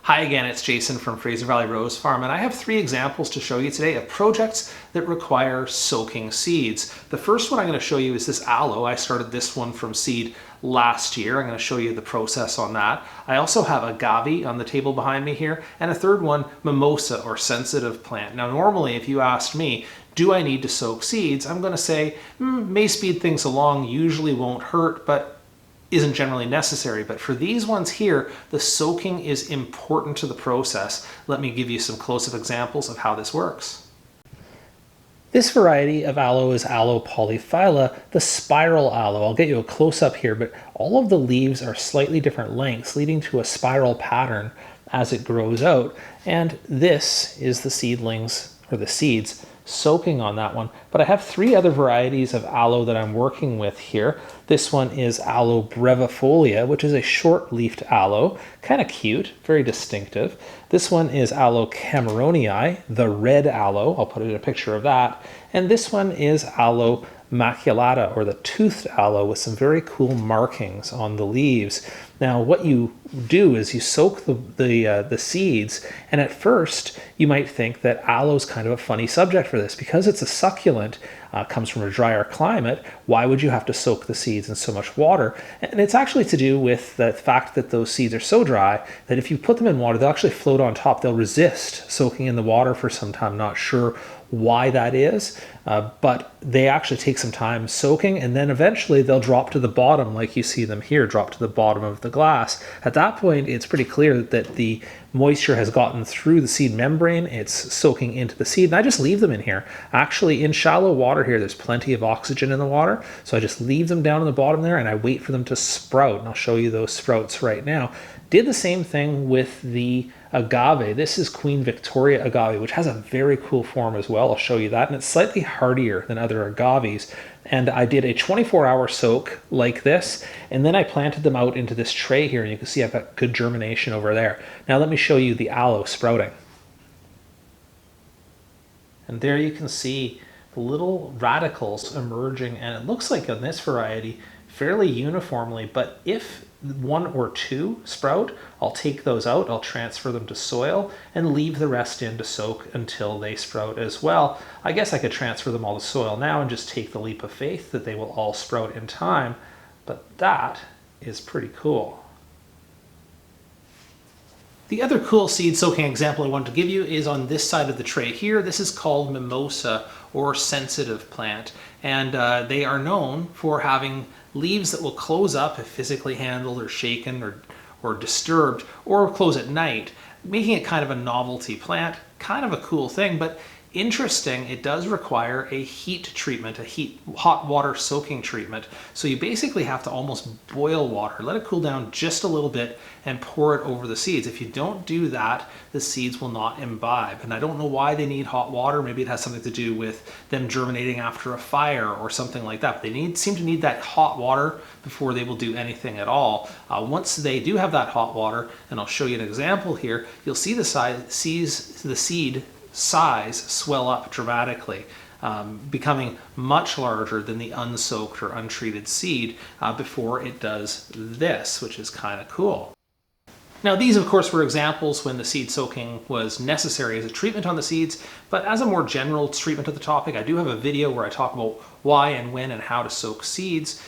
Hi again, it's Jason from Fraser Valley Rose Farm, and I have 3 examples to show you today of projects that require soaking seeds. The first one I'm going to show you is this aloe. I started this one from seed last year. I'm going to show you the process on that. I also have agave on the table behind me here, and a third one, mimosa or sensitive plant. Now normally if you asked me, do I need to soak seeds? I'm going to say, may speed things along, usually won't hurt, but isn't generally necessary. But for these ones here, the soaking is important to the process. Let me give you some close-up examples of how this works. This variety of aloe is Aloe polyphylla, the spiral aloe. I'll get you a close-up here, but all of the leaves are slightly different lengths, leading to a spiral pattern as it grows out. And this is the seedlings, or the seeds, soaking on that one. But I have 3 other varieties of aloe that I'm working with here. This one is Aloe brevifolia, which is a short-leafed aloe, kind of cute, very distinctive. This one is Aloe cameronii, the red aloe. I'll put in a picture of that. And this one is Aloe maculata, or the toothed aloe, with some very cool markings on the leaves. Now what you do is you soak the seeds, and at first you might think that aloe is kind of a funny subject for this. Because it's a succulent, comes from a drier climate, why would you have to soak the seeds in so much water? And it's actually to do with the fact that those seeds are so dry that if you put them in water, they'll actually float on top. They'll resist soaking in the water for some time. Not sure why that is, but they actually take some time soaking, and then eventually they'll drop to the bottom, like you see them here, drop to the bottom of the glass. At that point, it's pretty clear that the moisture has gotten through the seed membrane, it's soaking into the seed, and I just leave them in here. Actually, in shallow water here, there's plenty of oxygen in the water, so I just leave them down in the bottom there, and I wait for them to sprout, and I'll show you those sprouts right now. Did the same thing with the agave. This is Queen Victoria agave, which has a very cool form as well. I'll show you that, and it's slightly hardier than other agaves. And I did a 24-hour soak like this, and then I planted them out into this tray here, and you can see I've got good germination over there. Now let me show you the aloe sprouting. And there you can see the little radicals emerging, and it looks like on this variety fairly uniformly, but if 1 or 2 sprout, I'll take those out, I'll transfer them to soil and leave the rest in to soak until they sprout as well. I guess I could transfer them all to soil now and just take the leap of faith that they will all sprout in time, but that is pretty cool. The other cool seed soaking example I wanted to give you is on this side of the tray here. This is called Mimosa, or sensitive plant, and they are known for having leaves that will close up if physically handled or shaken or disturbed, or close at night, making it kind of a novelty plant, kind of a cool thing. But interesting, it does require a heat treatment, hot water soaking treatment. So you basically have to almost boil water, let it cool down just a little bit, and pour it over the seeds. If you don't do that, the seeds will not imbibe. And I don't know why they need hot water. Maybe it has something to do with them germinating after a fire or something like that. But they seem to need that hot water before they will do anything at all. Once they do have that hot water, and I'll show you an example here, you'll see the seed size swell up dramatically, becoming much larger than the unsoaked or untreated seed before it does this, which is kind of cool. Now these of course were examples when the seed soaking was necessary as a treatment on the seeds, but as a more general treatment of the topic, I do have a video where I talk about why and when and how to soak seeds,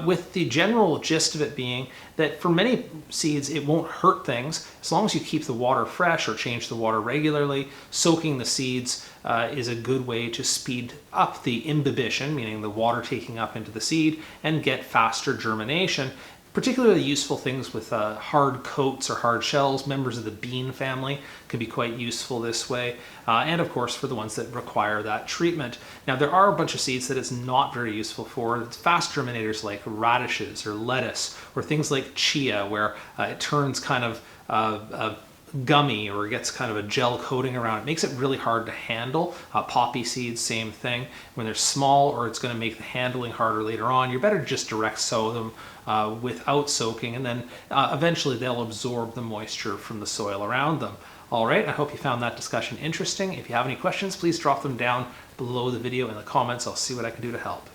with the general gist of it being that for many seeds it won't hurt things as long as you keep the water fresh or change the water regularly. Soaking the seeds is a good way to speed up the imbibition, meaning the water taking up into the seed, and get faster germination. Particularly useful things with hard coats or hard shells. Members of the bean family can be quite useful this way. And of course for the ones that require that treatment. Now there are a bunch of seeds that it's not very useful for. It's fast germinators like radishes or lettuce, or things like chia, where it turns kind of gummy or gets kind of a gel coating around it. Makes it really hard to handle. Poppy seeds, same thing. When they're small, or it's going to make the handling harder later on, you're better to just direct sow them without soaking, and then eventually they'll absorb the moisture from the soil around them. All right, I hope you found that discussion interesting. If you have any questions, please drop them down below the video in the comments. I'll see what I can do to help.